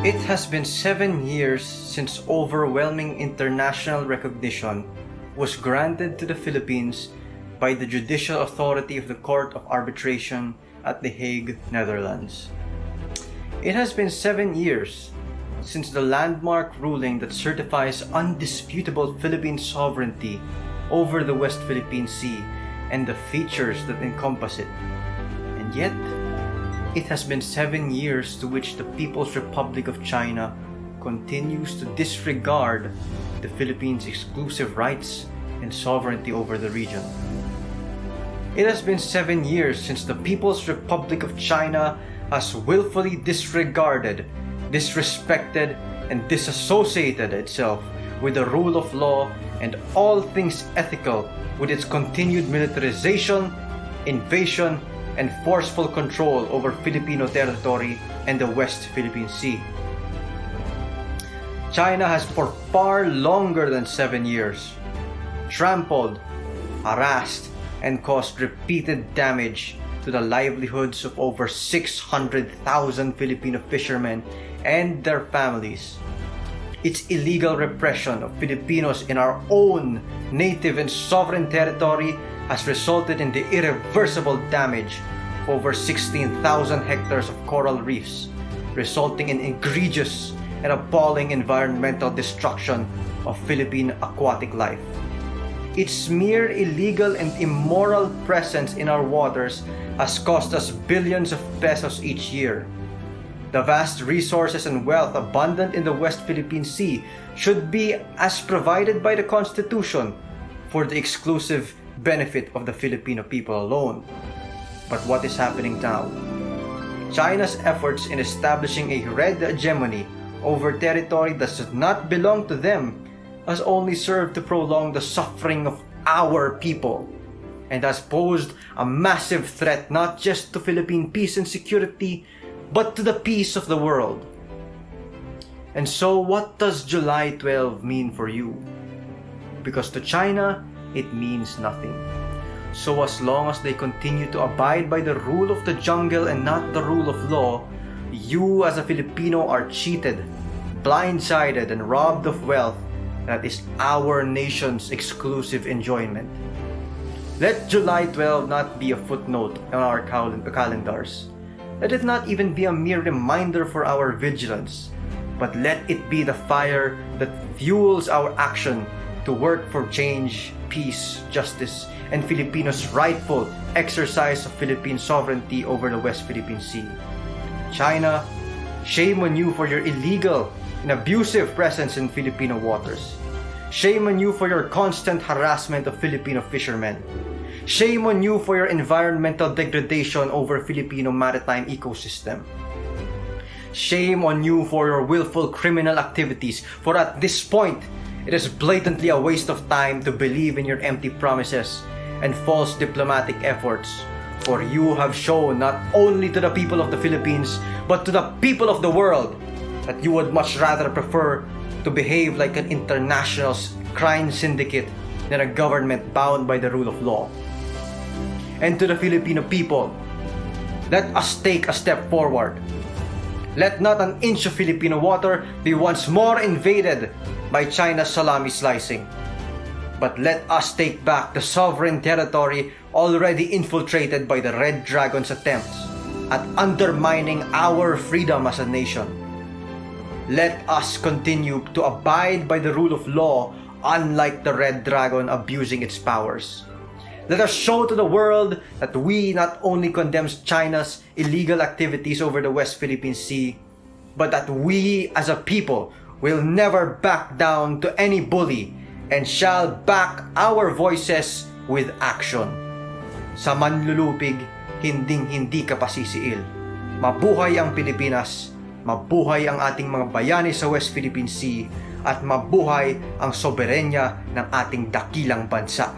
It has been 7 years since overwhelming international recognition was granted to the Philippines by the judicial authority of the Court of Arbitration at The Hague, Netherlands. It has been 7 years since the landmark ruling that certifies undisputable Philippine sovereignty over the West Philippine Sea and the features that encompass it. And yet, it has been 7 years to which the People's Republic of China continues to disregard the Philippines' exclusive rights and sovereignty over the region. It has been 7 years since the People's Republic of China has willfully disregarded, disrespected, and disassociated itself with the rule of law and all things ethical with its continued militarization, invasion, and forceful control over Filipino territory and the West Philippine Sea. China has for far longer than 7 years trampled, harassed, and caused repeated damage to the livelihoods of over 600,000 Filipino fishermen and their families. Its illegal repression of Filipinos in our own native and sovereign territory has resulted in the irreversible damage of over 16,000 hectares of coral reefs, resulting in egregious and appalling environmental destruction of Philippine aquatic life. Its mere illegal and immoral presence in our waters has cost us billions of pesos each year. The vast resources and wealth abundant in the West Philippine Sea should be as provided by the Constitution for the exclusive benefit of the Filipino people alone. But what is happening now? China's efforts in establishing a red hegemony over territory that does not belong to them has only served to prolong the suffering of our people and has posed a massive threat not just to Philippine peace and security, but to the peace of the world. And so what does July 12 mean for you? Because to China, it means nothing. So as long as they continue to abide by the rule of the jungle and not the rule of law, you as a Filipino are cheated, blindsided, and robbed of wealth that is our nation's exclusive enjoyment. Let July 12 not be a footnote on our calendars. Let it not even be a mere reminder for our vigilance, but let it be the fire that fuels our action to work for change, peace, justice, and Filipinos' rightful exercise of Philippine sovereignty over the West Philippine Sea. China, shame on you for your illegal and abusive presence in Filipino waters. Shame on you for your constant harassment of Filipino fishermen. Shame on you for your environmental degradation over Filipino maritime ecosystem. Shame on you for your willful criminal activities, for at this point, it is blatantly a waste of time to believe in your empty promises and false diplomatic efforts, for you have shown not only to the people of the Philippines, but to the people of the world that you would much rather prefer to behave like an international crime syndicate than a government bound by the rule of law. And to the Filipino people, let us take a step forward. Let not an inch of Filipino water be once more invaded by China's salami slicing. But let us take back the sovereign territory already infiltrated by the Red Dragon's attempts at undermining our freedom as a nation. Let us continue to abide by the rule of law, unlike the Red Dragon abusing its powers. Let us show to the world that we not only condemn China's illegal activities over the West Philippine Sea, but that we as a people will never back down to any bully and shall back our voices with action. Sa manlulupig, hinding-hindi ka pasisiil. Mabuhay ang Pilipinas, mabuhay ang ating mga bayani sa West Philippine Sea, at mabuhay ang soberenya ng ating dakilang bansa.